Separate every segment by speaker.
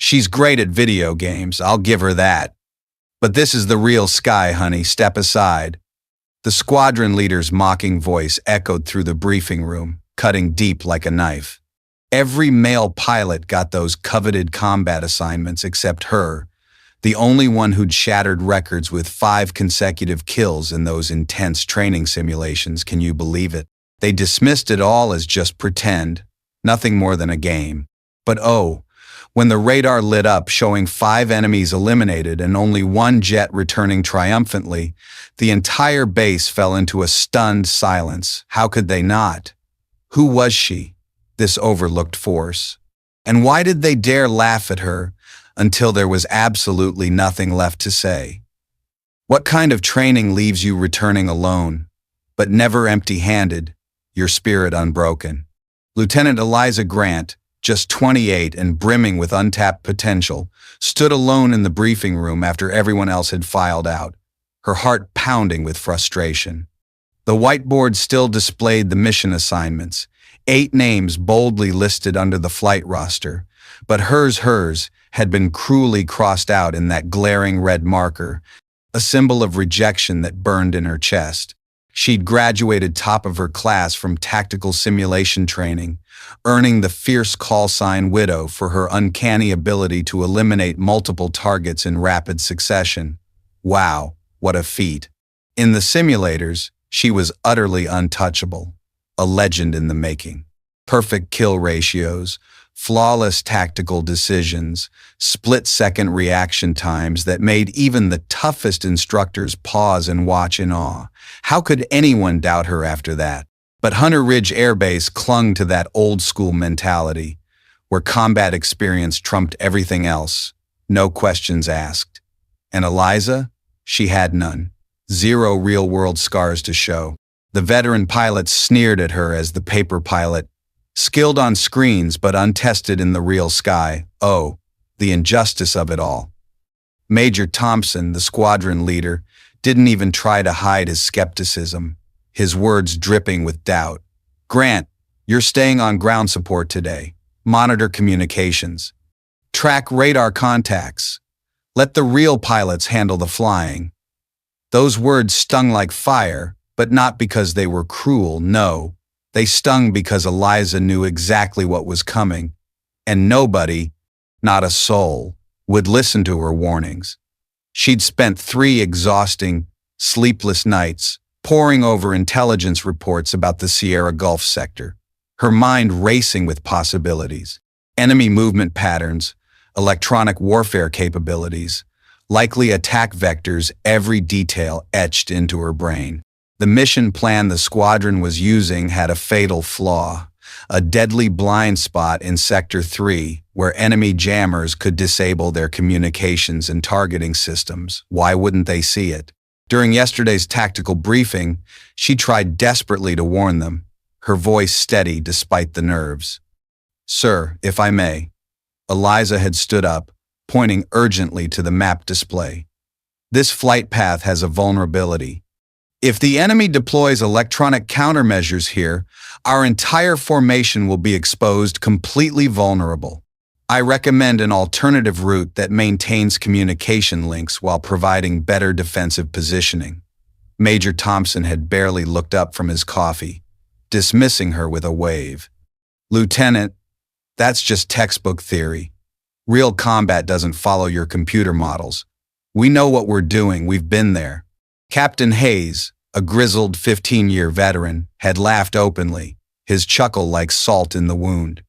Speaker 1: She's great at video games, I'll give her that. But this is the real sky, honey, step aside. The squadron leader's mocking voice echoed through the briefing room, cutting deep like a knife. Every male pilot got those coveted combat assignments except her, the only one who'd shattered records with 5 consecutive kills in those intense training simulations, can you believe it? They dismissed it all as just pretend, nothing more than a game. But when the radar lit up showing 5 enemies eliminated and only 1 jet returning triumphantly, the entire base fell into a stunned silence. How could they not? Who was she, this overlooked force? And why did they dare laugh at her until there was absolutely nothing left to say? What kind of training leaves you returning alone, but never empty-handed, your spirit unbroken? Lieutenant Eliza Grant, just 28 and brimming with untapped potential, stood alone in the briefing room after everyone else had filed out, her heart pounding with frustration. The whiteboard still displayed the mission assignments, 8 names boldly listed under the flight roster, but hers had been cruelly crossed out in that glaring red marker, a symbol of rejection that burned in her chest. She'd graduated top of her class from tactical simulation training, earning the fierce call sign Widow for her uncanny ability to eliminate multiple targets in rapid succession. Wow, what a feat. In the simulators, she was utterly untouchable, a legend in the making. Perfect kill ratios, flawless tactical decisions, split-second reaction times that made even the toughest instructors pause and watch in awe. How could anyone doubt her after that? But Hunter Ridge Air Base clung to that old-school mentality, where combat experience trumped everything else, no questions asked. And Eliza? She had none. 0 real-world scars to show. The veteran pilots sneered at her as the paper pilot, skilled on screens but untested in the real sky. Oh, the injustice of it all. Major Thompson, the squadron leader, didn't even try to hide his skepticism, his words dripping with doubt. Grant, you're staying on ground support today. Monitor communications. Track radar contacts. Let the real pilots handle the flying. Those words stung like fire, but not because they were cruel, no. They stung because Eliza knew exactly what was coming, and nobody, not a soul, would listen to her warnings. She'd spent 3 exhausting, sleepless nights poring over intelligence reports about the Sierra Gulf sector, her mind racing with possibilities, enemy movement patterns, electronic warfare capabilities, likely attack vectors, every detail etched into her brain. The mission plan the squadron was using had a fatal flaw, a deadly blind spot in Sector 3 where enemy jammers could disable their communications and targeting systems. Why wouldn't they see it? During yesterday's tactical briefing, she tried desperately to warn them, her voice steady despite the nerves. Sir, if I may. Eliza had stood up, pointing urgently to the map display. This flight path has a vulnerability. If the enemy deploys electronic countermeasures here, our entire formation will be exposed, completely vulnerable. I recommend an alternative route that maintains communication links while providing better defensive positioning. Major Thompson had barely looked up from his coffee, dismissing her with a wave. Lieutenant, that's just textbook theory. Real combat doesn't follow your computer models. We know what we're doing, we've been there. Captain Hayes, a grizzled 15-year veteran, had laughed openly, his chuckle like salt in the wound.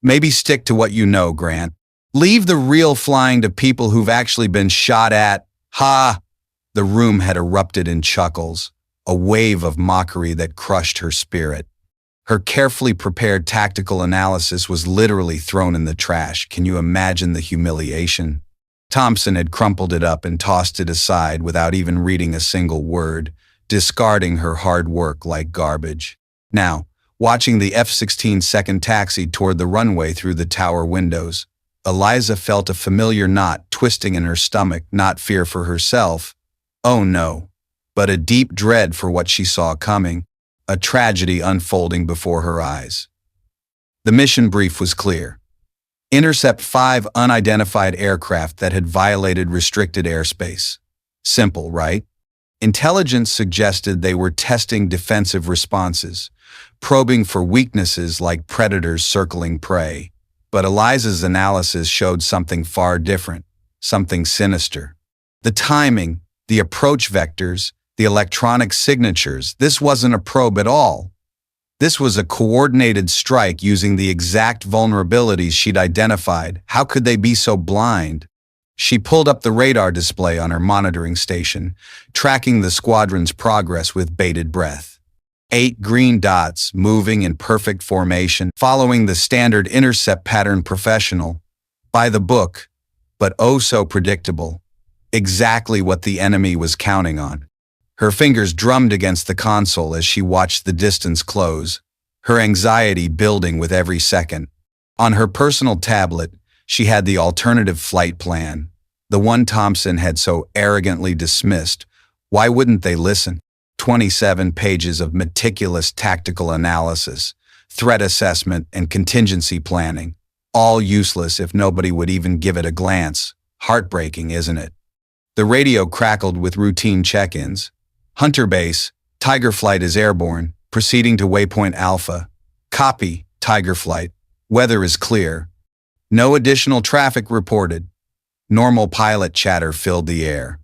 Speaker 1: Maybe stick to what you know, Grant. Leave the real flying to people who've actually been shot at. Ha! The room had erupted in chuckles, a wave of mockery that crushed her spirit. Her carefully prepared tactical analysis was literally thrown in the trash. Can you imagine the humiliation? Thompson had crumpled it up and tossed it aside without even reading a single word, discarding her hard work like garbage. Now, watching the F-16 second taxi toward the runway through the tower windows, Eliza felt a familiar knot twisting in her stomach, not fear for herself. Oh no, but a deep dread for what she saw coming, a tragedy unfolding before her eyes. The mission brief was clear. Intercept 5 unidentified aircraft that had violated restricted airspace. Simple, right? Intelligence suggested they were testing defensive responses, probing for weaknesses like predators circling prey. But Eliza's analysis showed something far different, something sinister. The timing, the approach vectors, the electronic signatures, this wasn't a probe at all. This was a coordinated strike using the exact vulnerabilities she'd identified. How could they be so blind? She pulled up the radar display on her monitoring station, tracking the squadron's progress with bated breath. 8 green dots moving in perfect formation, following the standard intercept pattern, professional, by the book, but oh so predictable. Exactly what the enemy was counting on. Her fingers drummed against the console as she watched the distance close, her anxiety building with every second. On her personal tablet, she had the alternative flight plan, the one Thompson had so arrogantly dismissed. Why wouldn't they listen? 27 pages of meticulous tactical analysis, threat assessment, and contingency planning, all useless if nobody would even give it a glance. Heartbreaking, isn't it? The radio crackled with routine check-ins. Hunter Base, Tiger Flight is airborne, proceeding to Waypoint Alpha. Copy, Tiger Flight. Weather is clear. No additional traffic reported. Normal pilot chatter filled the air.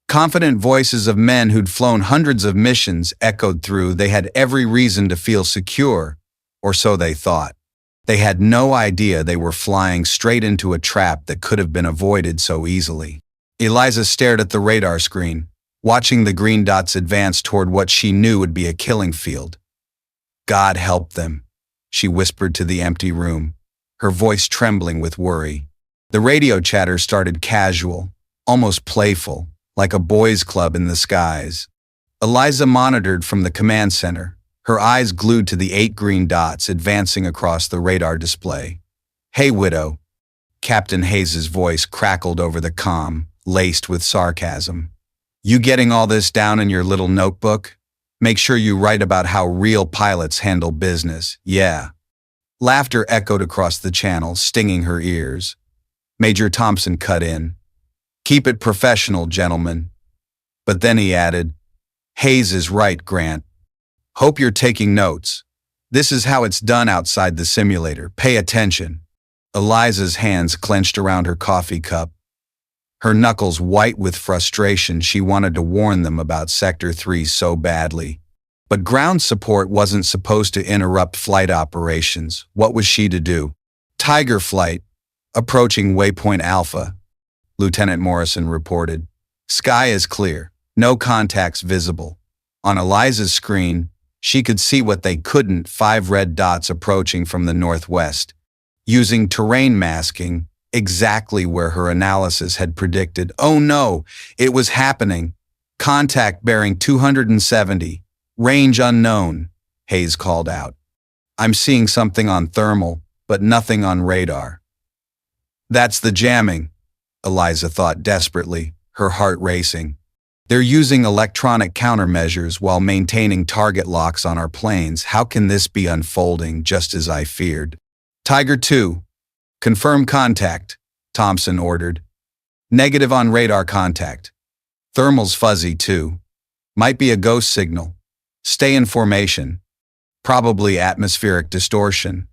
Speaker 1: Confident voices of men who'd flown hundreds of missions echoed through. They had every reason to feel secure, or so they thought. They had no idea they were flying straight into a trap that could have been avoided so easily. Eliza stared at the radar screen, watching the green dots advance toward what she knew would be a killing field. God help them, she whispered to the empty room, her voice trembling with worry. The radio chatter started casual, almost playful, like a boys' club in the skies. Eliza monitored from the command center, her eyes glued to the 8 green dots advancing across the radar display. Hey, Widow. Captain Hayes's voice crackled over the comm, laced with sarcasm. You getting all this down in your little notebook? Make sure you write about how real pilots handle business, yeah. Laughter echoed across the channel, stinging her ears. Major Thompson cut in. Keep it professional, gentlemen. But then he added, Hayes is right, Grant. Hope you're taking notes. This is how it's done outside the simulator. Pay attention. Eliza's hands clenched around her coffee cup. Her knuckles white with frustration. She wanted to warn them about Sector 3 so badly. But ground support wasn't supposed to interrupt flight operations. What was she to do? Tiger Flight, approaching Waypoint Alpha, Lieutenant Morrison reported. Sky is clear. No contacts visible. On Eliza's screen, she could see what they couldn't, 5 red dots approaching from the northwest. Using terrain masking, exactly where her analysis had predicted. Oh no, it was happening. Contact bearing 270. Range unknown, Hayes called out. I'm seeing something on thermal, but nothing on radar. That's the jamming, Eliza thought desperately, her heart racing. They're using electronic countermeasures while maintaining target locks on our planes. How can this be unfolding just as I feared? Tiger 2. Confirm contact, Thompson ordered. Negative on radar contact. Thermal's fuzzy too. Might be a ghost signal. Stay in formation. Probably atmospheric distortion.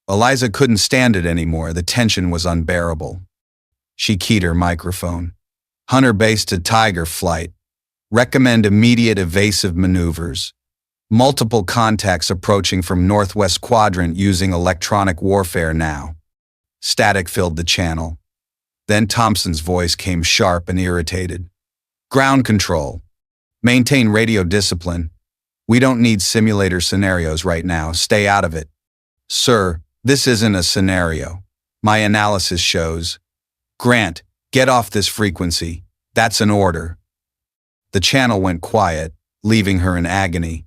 Speaker 1: Eliza couldn't stand it anymore. The tension was unbearable. She keyed her microphone. Hunter Base to Tiger Flight. Recommend immediate evasive maneuvers. Multiple contacts approaching from northwest quadrant using electronic warfare now. Static filled the channel. Then Thompson's voice came sharp and irritated. Ground control. Maintain radio discipline. We don't need simulator scenarios right now. Stay out of it. Sir, this isn't a scenario. My analysis shows. Grant, get off this frequency. That's an order. The channel went quiet, leaving her in agony.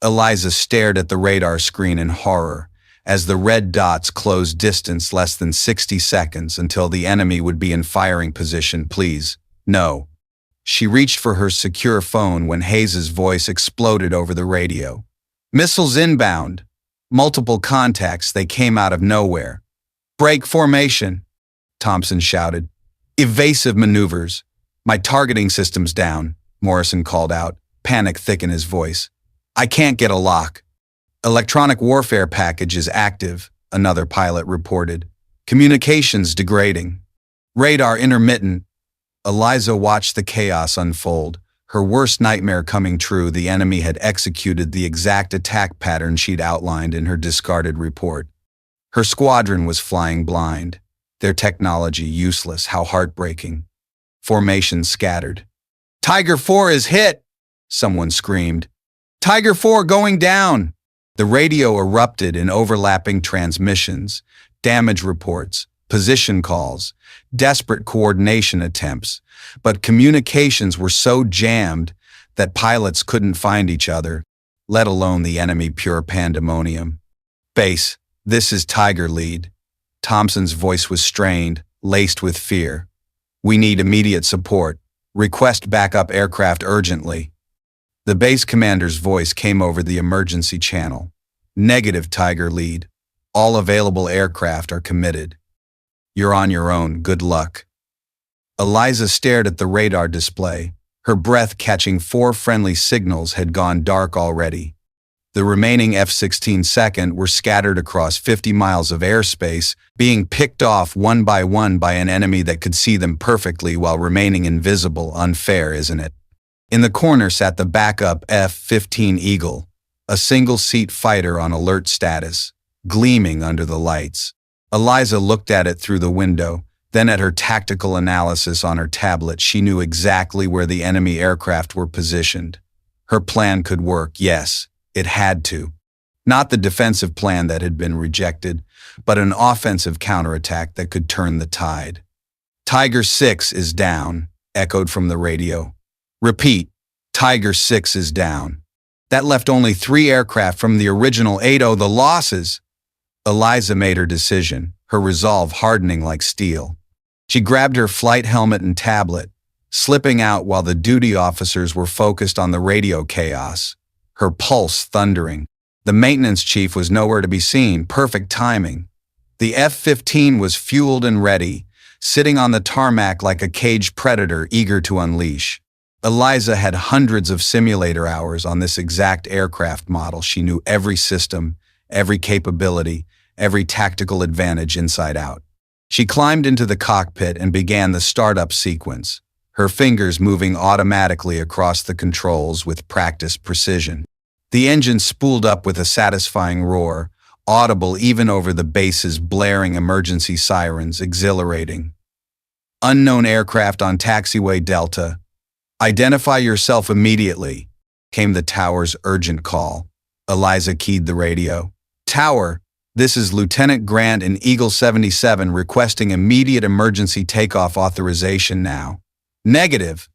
Speaker 1: Eliza stared at the radar screen in horror as the red dots closed distance less than 60 seconds until the enemy would be in firing position. Please, no. She reached for her secure phone when Hayes's voice exploded over the radio. Missiles inbound. Multiple contacts, they came out of nowhere. Break formation, Thompson shouted. Evasive maneuvers. My targeting system's down, Morrison called out, panic thick in his voice. I can't get a lock. Electronic warfare package is active, another pilot reported. Communications degrading. Radar intermittent. Eliza watched the chaos unfold. Her worst nightmare coming true, the enemy had executed the exact attack pattern she'd outlined in her discarded report. Her squadron was flying blind. Their technology useless, how heartbreaking. Formation scattered. Tiger 4 is hit, someone screamed. Tiger 4 going down! The radio erupted in overlapping transmissions, damage reports, position calls, desperate coordination attempts, but communications were so jammed that pilots couldn't find each other, let alone the enemy. Pure pandemonium. Base, this is Tiger Lead. Thompson's voice was strained, laced with fear. We need immediate support. Request backup aircraft urgently. The base commander's voice came over the emergency channel. Negative, Tiger Lead. All available aircraft are committed. You're on your own. Good luck. Eliza stared at the radar display. Her breath catching 4 friendly signals had gone dark already. The remaining F-16 second were scattered across 50 miles of airspace, being picked off one by an enemy that could see them perfectly while remaining invisible. Unfair, isn't it? In the corner sat the backup F-15 Eagle, a single-seat fighter on alert status, gleaming under the lights. Eliza looked at it through the window, then at her tactical analysis on her tablet. She knew exactly where the enemy aircraft were positioned. Her plan could work, yes. It had to. Not the defensive plan that had been rejected, but an offensive counterattack that could turn the tide. Tiger 6 is down, echoed from the radio. Repeat, Tiger 6 is down. That left only 3 aircraft from the original 8. The losses. Eliza made her decision, her resolve hardening like steel. She grabbed her flight helmet and tablet, slipping out while the duty officers were focused on the radio chaos. Her pulse thundering. The maintenance chief was nowhere to be seen. Perfect timing. The F-15 was fueled and ready, sitting on the tarmac like a caged predator eager to unleash. Eliza had hundreds of simulator hours on this exact aircraft model. She knew every system, every capability, every tactical advantage inside out. She climbed into the cockpit and began the startup sequence, her fingers moving automatically across the controls with practiced precision. The engine spooled up with a satisfying roar, audible even over the base's blaring emergency sirens. Exhilarating. Unknown aircraft on taxiway Delta. Identify yourself immediately, came the tower's urgent call. Eliza keyed the radio. Tower, this is Lieutenant Grant in Eagle 77 requesting immediate emergency takeoff authorization now. Negative.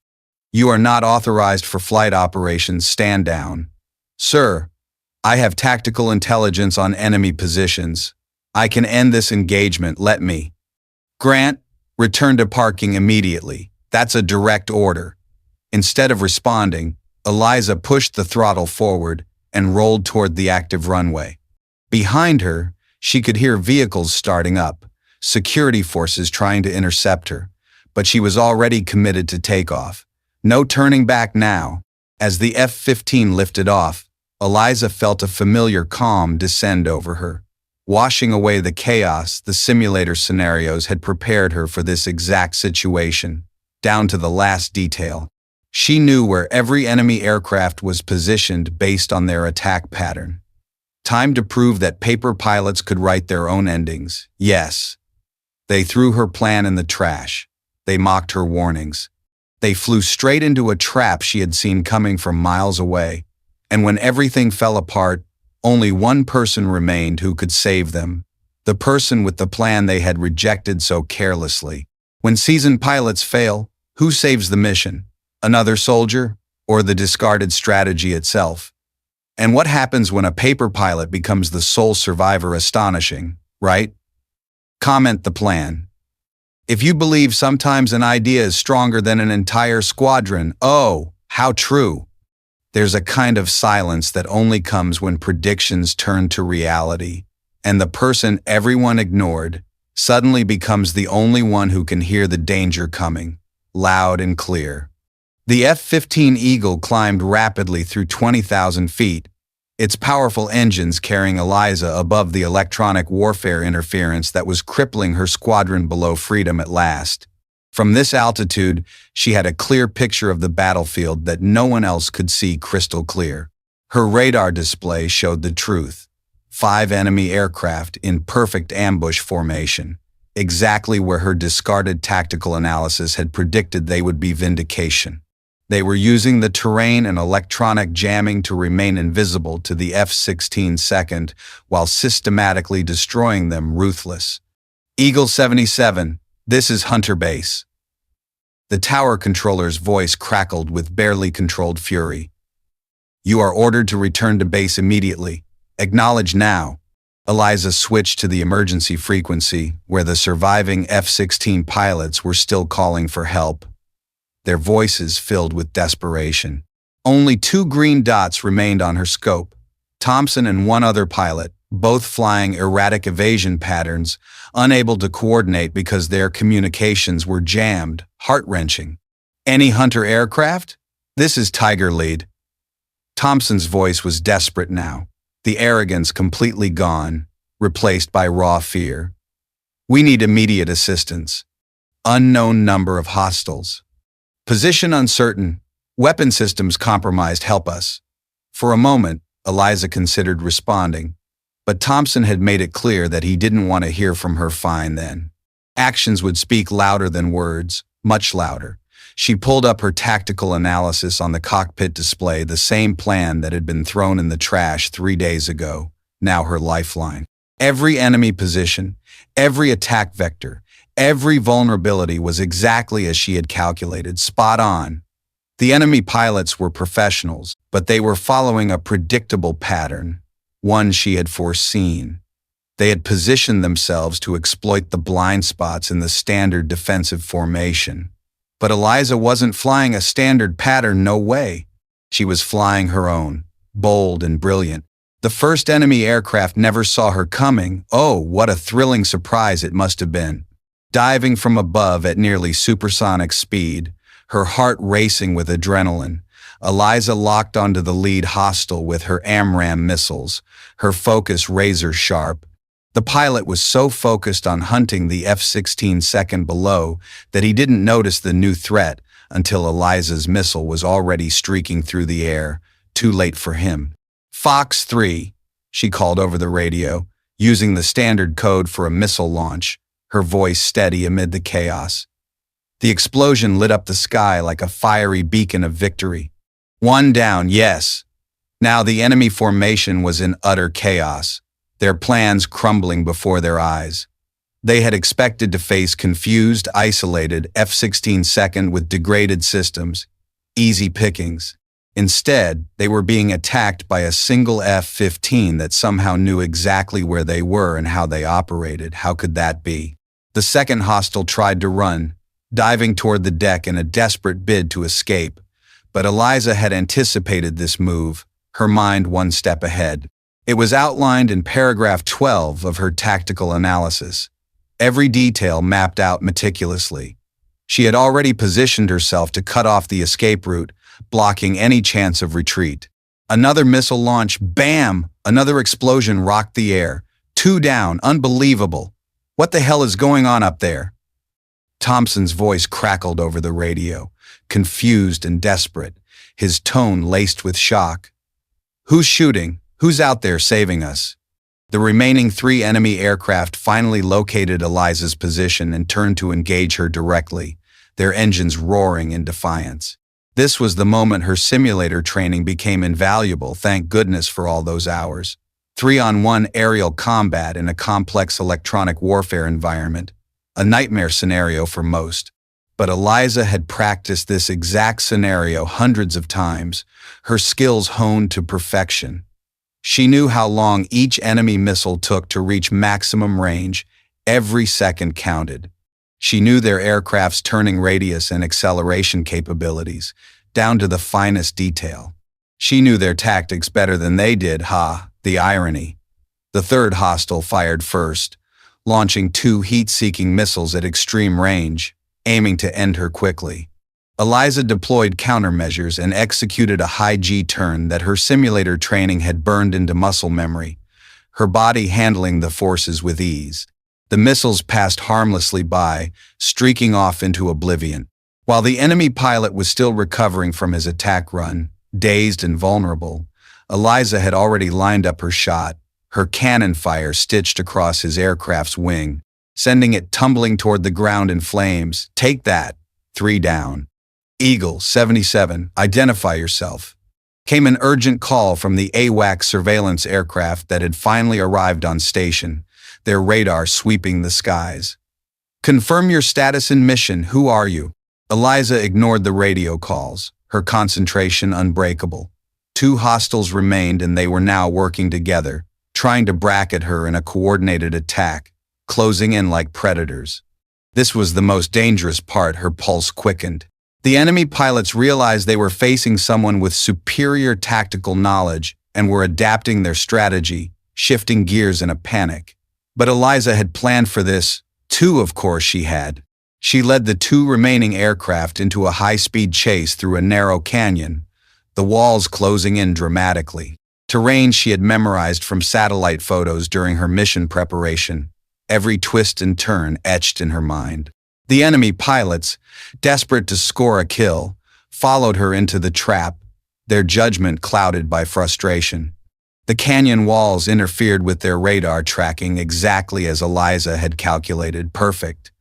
Speaker 1: You are not authorized for flight operations. Stand down. Sir, I have tactical intelligence on enemy positions. I can end this engagement. Let me. Grant, return to parking immediately. That's a direct order. Instead of responding, Eliza pushed the throttle forward and rolled toward the active runway. Behind her, she could hear vehicles starting up, security forces trying to intercept her, but she was already committed to takeoff. No turning back now. As the F-15 lifted off, Eliza felt a familiar calm descend over her. Washing away the chaos, the simulator scenarios had prepared her for this exact situation, down to the last detail. She knew where every enemy aircraft was positioned based on their attack pattern. Time to prove that paper pilots could write their own endings. Yes. They threw her plan in the trash. They mocked her warnings. They flew straight into a trap she had seen coming from miles away. And when everything fell apart, only one person remained who could save them. The person with the plan they had rejected so carelessly. When seasoned pilots fail, who saves the mission? Another soldier? Or the discarded strategy itself? And what happens when a paper pilot becomes the sole survivor? Astonishing, right? Comment the plan. If you believe sometimes an idea is stronger than an entire squadron, oh, how true. There's a kind of silence that only comes when predictions turn to reality, and the person everyone ignored suddenly becomes the only one who can hear the danger coming, loud and clear. The F-15 Eagle climbed rapidly through 20,000 feet, its powerful engines carrying Eliza above the electronic warfare interference that was crippling her squadron below freedom at last. From this altitude, she had a clear picture of the battlefield that no one else could see crystal clear. Her radar display showed the truth. 5 enemy aircraft in perfect ambush formation, exactly where her discarded tactical analysis had predicted they would be vindication. They were using the terrain and electronic jamming to remain invisible to the F-16 second while systematically destroying them ruthless. Eagle 77, this is Hunter Base. The tower controller's voice crackled with barely controlled fury. You are ordered to return to base immediately. Acknowledge now. Eliza switched to the emergency frequency, where the surviving F-16 pilots were still calling for help. Their voices filled with desperation. Only 2 green dots remained on her scope. Thompson and one other pilot, both flying erratic evasion patterns, unable to coordinate because their communications were jammed, heart-wrenching. Any Hunter aircraft? This is Tiger Lead. Thompson's voice was desperate now, the arrogance completely gone, replaced by raw fear. We need immediate assistance. Unknown number of hostiles. Position uncertain. Weapon systems compromised. Help us. For a moment, Eliza considered responding, but Thompson had made it clear that he didn't want to hear from her fine then. Actions would speak louder than words, much louder. She pulled up her tactical analysis on the cockpit display, the same plan that had been thrown in the trash 3 days ago, now her lifeline. Every enemy position, every attack vector, every vulnerability was exactly as she had calculated, spot on. The enemy pilots were professionals, but they were following a predictable pattern, one she had foreseen. They had positioned themselves to exploit the blind spots in the standard defensive formation. But Eliza wasn't flying a standard pattern, no way. She was flying her own, bold and brilliant. The first enemy aircraft never saw her coming. Oh, what a thrilling surprise it must have been. Diving from above at nearly supersonic speed, her heart racing with adrenaline, Eliza locked onto the lead hostile with her AMRAAM missiles, her focus razor sharp. The pilot was so focused on hunting the F-16 second below that he didn't notice the new threat until Eliza's missile was already streaking through the air, too late for him. Fox 3, she called over the radio, using the standard code for a missile launch, her voice steady amid the chaos. The explosion lit up the sky like a fiery beacon of victory. 1 down, yes. Now the enemy formation was in utter chaos, their plans crumbling before their eyes. They had expected to face confused, isolated F-16 second with degraded systems, easy pickings. Instead, they were being attacked by a single F-15 that somehow knew exactly where they were and how they operated. How could that be? The second hostile tried to run, diving toward the deck in a desperate bid to escape. But Eliza had anticipated this move, her mind 1 step ahead. It was outlined in paragraph 12 of her tactical analysis, every detail mapped out meticulously. She had already positioned herself to cut off the escape route, blocking any chance of retreat. Another missile launch, bam! Another explosion rocked the air. 2 down, unbelievable. What the hell is going on up there? Thompson's voice crackled over the radio, confused and desperate, his tone laced with shock. Who's shooting? Who's out there saving us? The remaining 3 enemy aircraft finally located Eliza's position and turned to engage her directly, their engines roaring in defiance. This was the moment her simulator training became invaluable, thank goodness for all those hours. 3-on-1 aerial combat in a complex electronic warfare environment, a nightmare scenario for most. But Eliza had practiced this exact scenario hundreds of times, her skills honed to perfection. She knew how long each enemy missile took to reach maximum range. Every second counted. She knew their aircraft's turning radius and acceleration capabilities, down to the finest detail. She knew their tactics better than they did, the irony. The third hostile fired first, launching 2 heat-seeking missiles at extreme range, aiming to end her quickly. Eliza deployed countermeasures and executed a high G turn that her simulator training had burned into muscle memory, her body handling the forces with ease. The missiles passed harmlessly by, streaking off into oblivion. While the enemy pilot was still recovering from his attack run, dazed and vulnerable, Eliza had already lined up her shot, her cannon fire stitched across his aircraft's wing, sending it tumbling toward the ground in flames. "Take that. 3 down. Eagle 77, identify yourself," came an urgent call from the AWACS surveillance aircraft that had finally arrived on station, their radar sweeping the skies. "Confirm your status and mission. Who are you?" Eliza ignored the radio calls, her concentration unbreakable. 2 hostiles remained, and they were now working together, trying to bracket her in a coordinated attack, closing in like predators. This was the most dangerous part. Her pulse quickened. The enemy pilots realized they were facing someone with superior tactical knowledge and were adapting their strategy, shifting gears in a panic. But Eliza had planned for this, too. Of course she had. She led the 2 remaining aircraft into a high-speed chase through a narrow canyon, the walls closing in dramatically. Terrain she had memorized from satellite photos during her mission preparation, every twist and turn etched in her mind. The enemy pilots, desperate to score a kill, followed her into the trap, their judgment clouded by frustration. The canyon walls interfered with their radar tracking exactly as Eliza had calculated. Perfect.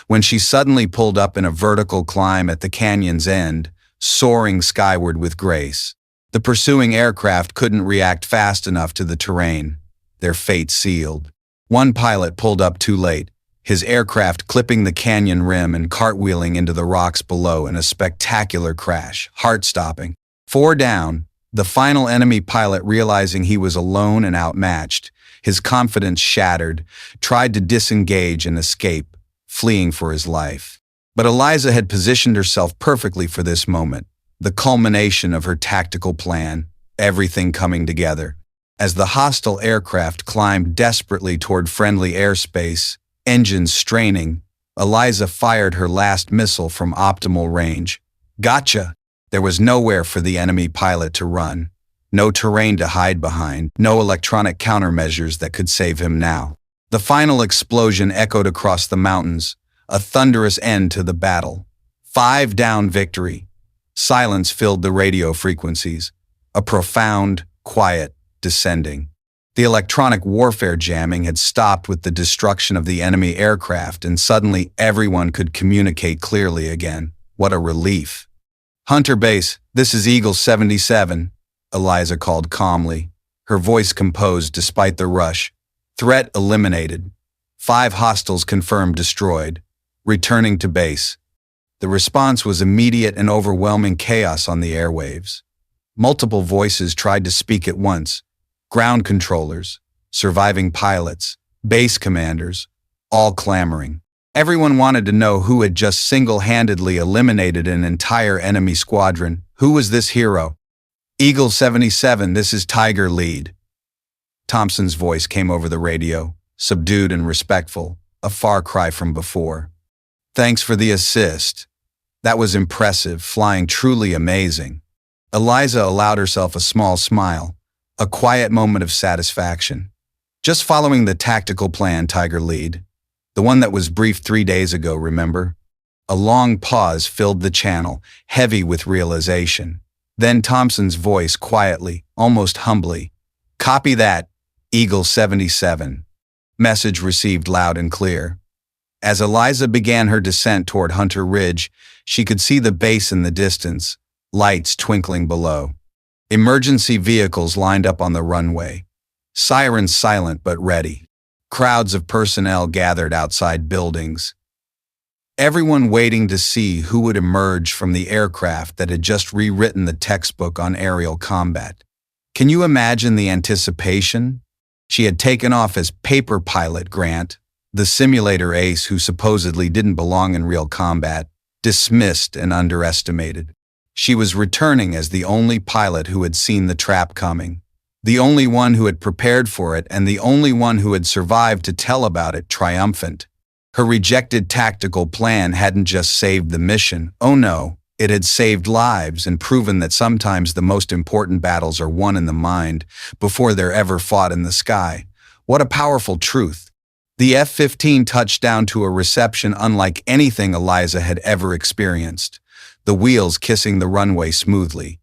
Speaker 1: When she suddenly pulled up in a vertical climb at the canyon's end, soaring skyward with grace, the pursuing aircraft couldn't react fast enough to the terrain, their fate sealed. One pilot pulled up too late, his aircraft clipping the canyon rim and cartwheeling into the rocks below in a spectacular crash, heart-stopping. 4 down, the final enemy pilot, realizing he was alone and outmatched, his confidence shattered, tried to disengage and escape, fleeing for his life. But Eliza had positioned herself perfectly for this moment, the culmination of her tactical plan, everything coming together. As the hostile aircraft climbed desperately toward friendly airspace, engines straining, Eliza fired her last missile from optimal range. Gotcha! There was nowhere for the enemy pilot to run, no terrain to hide behind, no electronic countermeasures that could save him now. The final explosion echoed across the mountains, a thunderous end to the battle. 5 down victory. Silence filled the radio frequencies, a profound, quiet, descending. The electronic warfare jamming had stopped with the destruction of the enemy aircraft, and suddenly everyone could communicate clearly again. What a relief. "Hunter Base, this is Eagle 77, Eliza called calmly, her voice composed despite the rush. "Threat eliminated. 5 hostiles confirmed destroyed. Returning to base." The response was immediate and overwhelming chaos on the airwaves. Multiple voices tried to speak at once. Ground controllers, surviving pilots, base commanders, all clamoring. Everyone wanted to know who had just single-handedly eliminated an entire enemy squadron. Who was this hero? "Eagle 77, this is Tiger Lead." Thompson's voice came over the radio, subdued and respectful, a far cry from before. "Thanks for the assist. That was impressive, flying truly amazing." Eliza allowed herself a small smile, a quiet moment of satisfaction. "Just following the tactical plan, Tiger Lead. The one that was briefed 3 days ago, remember?" A long pause filled the channel, heavy with realization. Then Thompson's voice quietly, almost humbly. "Copy that, Eagle 77. Message received loud and clear." As Eliza began her descent toward Hunter Ridge, she could see the base in the distance, lights twinkling below. Emergency vehicles lined up on the runway, sirens silent but ready. Crowds of personnel gathered outside buildings, everyone waiting to see who would emerge from the aircraft that had just rewritten the textbook on aerial combat. Can you imagine the anticipation? She had taken off as paper pilot Grant, the simulator ace who supposedly didn't belong in real combat, dismissed and underestimated. She was returning as the only pilot who had seen the trap coming, the only one who had prepared for it and the only one who had survived to tell about it, triumphant. Her rejected tactical plan hadn't just saved the mission, oh no, it had saved lives and proven that sometimes the most important battles are won in the mind before they're ever fought in the sky. What a powerful truth. The F-15 touched down to a reception unlike anything Eliza had ever experienced, the wheels kissing the runway smoothly.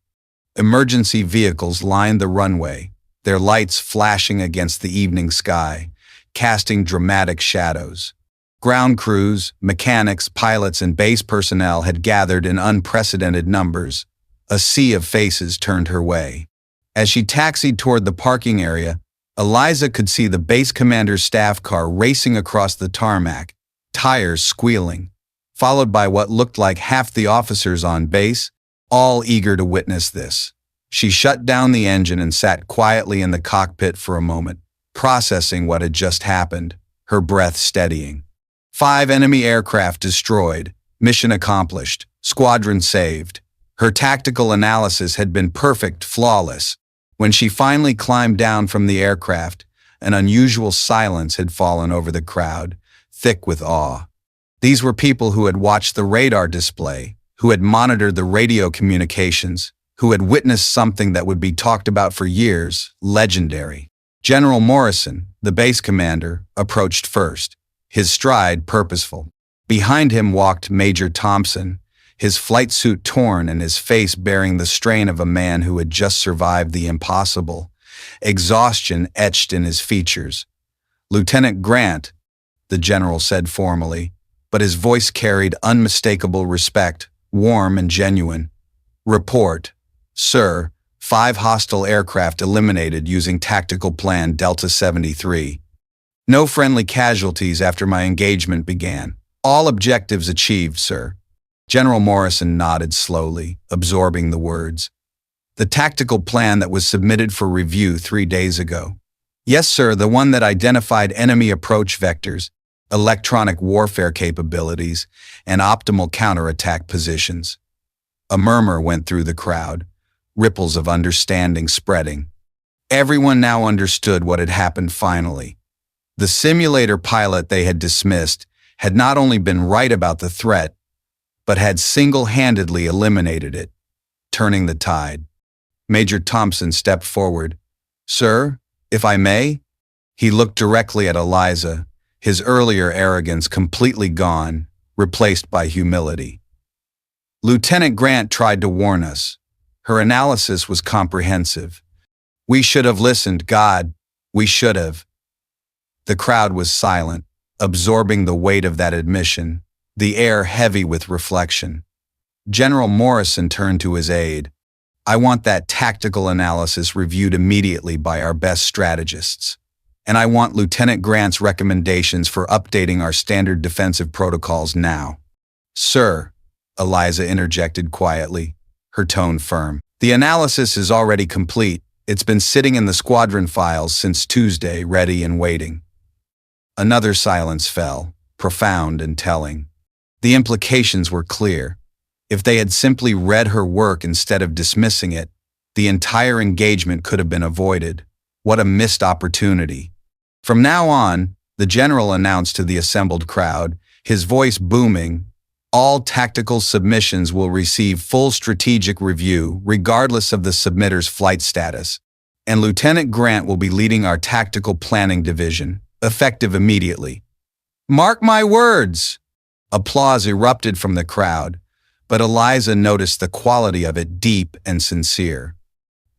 Speaker 1: Emergency vehicles lined the runway, their lights flashing against the evening sky, casting dramatic shadows. Ground crews, mechanics, pilots, and base personnel had gathered in unprecedented numbers. A sea of faces turned her way. As she taxied toward the parking area, Eliza could see the base commander's staff car racing across the tarmac, tires squealing, followed by what looked like half the officers on base, all eager to witness this. She shut down the engine and sat quietly in the cockpit for a moment, processing what had just happened, her breath steadying. 5 enemy aircraft destroyed, mission accomplished, squadron saved. Her tactical analysis had been perfect, flawless. When she finally climbed down from the aircraft, an unusual silence had fallen over the crowd, thick with awe. These were people who had watched the radar display, who had monitored the radio communications, who had witnessed something that would be talked about for years, legendary. General Morrison, the base commander, approached first, his stride purposeful. Behind him walked Major Thompson, his flight suit torn and his face bearing the strain of a man who had just survived the impossible, exhaustion etched in his features. Lieutenant Grant, the general said formally, but his voice carried unmistakable respect, warm and genuine. Report, sir, 5 hostile aircraft eliminated using tactical plan Delta 73. No friendly casualties after my engagement began. All objectives achieved, sir. General Morrison nodded slowly, absorbing the words. The tactical plan that was submitted for review 3 days ago. Yes, sir, the one that identified enemy approach vectors, electronic warfare capabilities, and optimal counterattack positions. A murmur went through the crowd, ripples of understanding spreading. Everyone now understood what had happened finally. The simulator pilot they had dismissed had not only been right about the threat, but had single-handedly eliminated it, turning the tide. Major Thompson stepped forward. Sir, if I may? He looked directly at Eliza, his earlier arrogance completely gone, replaced by humility. Lieutenant Grant tried to warn us. Her analysis was comprehensive. We should have listened, God, we should have. The crowd was silent, absorbing the weight of that admission, the air heavy with reflection. General Morrison turned to his aide. I want that tactical analysis reviewed immediately by our best strategists. And I want Lieutenant Grant's recommendations for updating our standard defensive protocols now. Sir, Eliza interjected quietly, her tone firm. The analysis is already complete. It's been sitting in the squadron files since Tuesday, ready and waiting. Another silence fell, profound and telling. The implications were clear. If they had simply read her work instead of dismissing it, the entire engagement could have been avoided. What a missed opportunity. From now on, the general announced to the assembled crowd, his voice booming, all tactical submissions will receive full strategic review regardless of the submitter's flight status, and Lieutenant Grant will be leading our tactical planning division, effective immediately. Mark my words! Applause erupted from the crowd, but Eliza noticed the quality of it deep and sincere.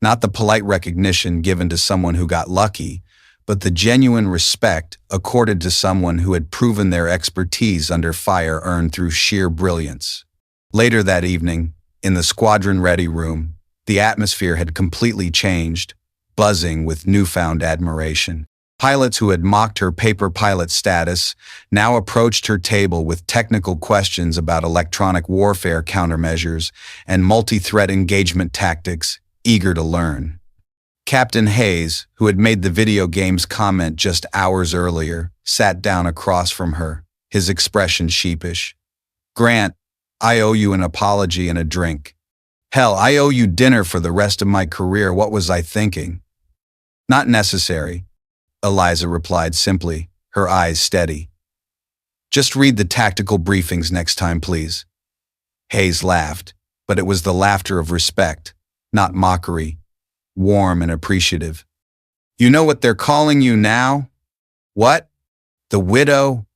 Speaker 1: Not the polite recognition given to someone who got lucky, but the genuine respect accorded to someone who had proven their expertise under fire earned through sheer brilliance. Later that evening, in the squadron-ready room, the atmosphere had completely changed, buzzing with newfound admiration. Pilots who had mocked her paper pilot status now approached her table with technical questions about electronic warfare countermeasures and multi-threat engagement tactics, eager to learn. Captain Hayes, who had made the video games comment just hours earlier, sat down across from her, his expression sheepish. Grant, I owe you an apology and a drink. Hell, I owe you dinner for the rest of my career. What was I thinking? Not necessary, Eliza replied simply, her eyes steady. Just read the tactical briefings next time, please. Hayes laughed, but it was the laughter of respect, not mockery, warm and appreciative. You know what they're calling you now? What? The widow?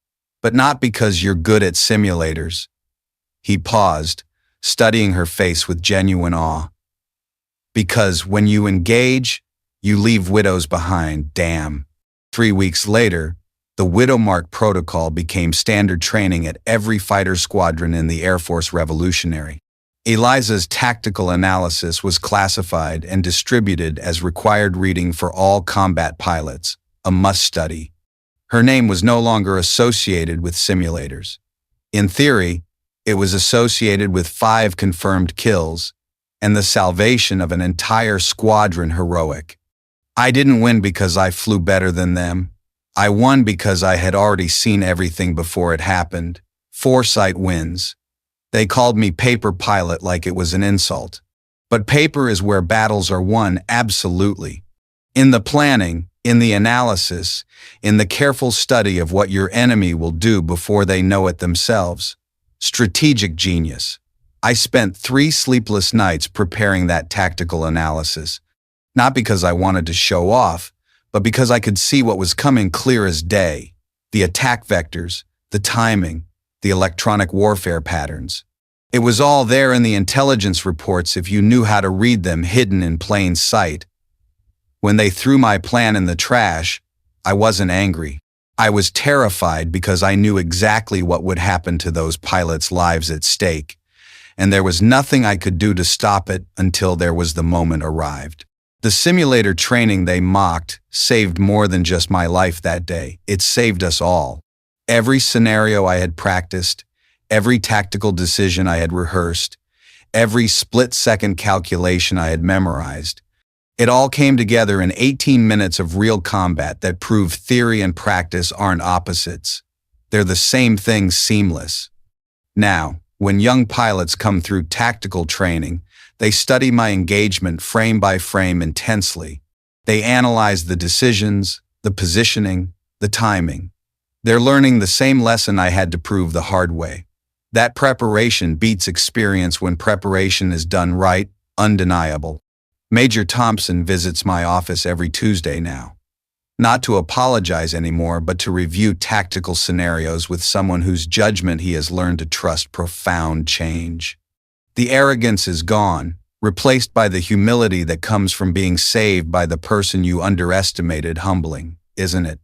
Speaker 1: But not because you're good at simulators. He paused, studying her face with genuine awe. Because when you engage, you leave widows behind, damn. 3 weeks later, the Widow Mark protocol became standard training at every fighter squadron in the Air Force Revolutionary. Eliza's tactical analysis was classified and distributed as required reading for all combat pilots, a must-study. Her name was no longer associated with simulators. In theory, it was associated with 5 confirmed kills and the salvation of an entire squadron heroic. I didn't win because I flew better than them. I won because I had already seen everything before it happened. Foresight wins. They called me paper pilot like it was an insult. But paper is where battles are won, absolutely. In the planning, in the analysis, in the careful study of what your enemy will do before they know it themselves. Strategic genius. I spent 3 sleepless nights preparing that tactical analysis. Not because I wanted to show off, but because I could see what was coming clear as day. The attack vectors, the timing, the electronic warfare patterns. It was all there in the intelligence reports if you knew how to read them, hidden in plain sight. When they threw my plan in the trash, I wasn't angry. I was terrified because I knew exactly what would happen to those pilots' lives at stake, and there was nothing I could do to stop it until there was the moment arrived. The simulator training they mocked saved more than just my life that day. It saved us all. Every scenario I had practiced, every tactical decision I had rehearsed, every split-second calculation I had memorized, it all came together in 18 minutes of real combat that proved theory and practice aren't opposites. They're the same thing, seamless. Now, when young pilots come through tactical training, they study my engagement frame by frame intensely. They analyze the decisions, the positioning, the timing. They're learning the same lesson I had to prove the hard way. That preparation beats experience when preparation is done right, undeniable. Major Thompson visits my office every Tuesday now. Not to apologize anymore, but to review tactical scenarios with someone whose judgment he has learned to trust. Profound change. The arrogance is gone, replaced by the humility that comes from being saved by the person you underestimated. Humbling, isn't it?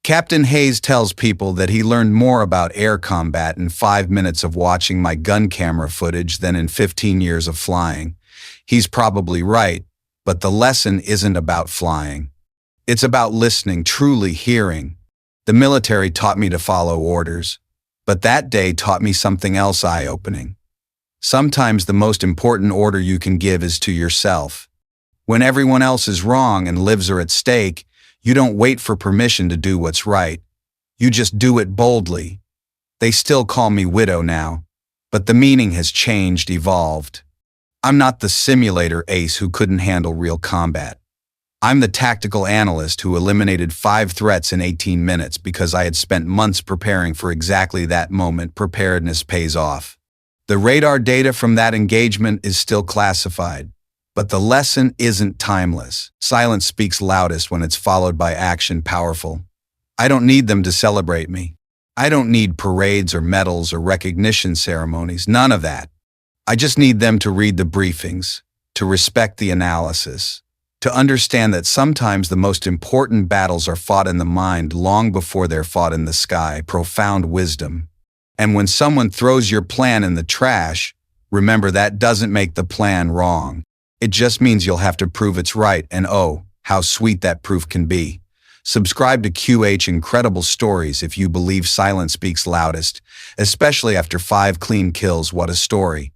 Speaker 1: Captain Hayes tells people that he learned more about air combat in 5 minutes of watching my gun camera footage than in 15 years of flying. He's probably right, but the lesson isn't about flying. It's about listening, truly hearing. The military taught me to follow orders, but that day taught me something else eye-opening. Sometimes the most important order you can give is to yourself. When everyone else is wrong and lives are at stake, you don't wait for permission to do what's right. You just do it boldly. They still call me widow now, but the meaning has changed, evolved. I'm not the simulator ace who couldn't handle real combat. I'm the tactical analyst who eliminated 5 threats in 18 minutes because I had spent months preparing for exactly that moment. Preparedness pays off. The radar data from that engagement is still classified, but the lesson isn't timeless. Silence speaks loudest when it's followed by action. Powerful. I don't need them to celebrate me. I don't need parades or medals or recognition ceremonies, none of that. I just need them to read the briefings, to respect the analysis, to understand that sometimes the most important battles are fought in the mind long before they're fought in the sky. Profound wisdom. And when someone throws your plan in the trash, remember that doesn't make the plan wrong. It just means you'll have to prove it's right, and oh, how sweet that proof can be. Subscribe to QH Incredible Stories if you believe silence speaks loudest, especially after 5 clean kills. What a story.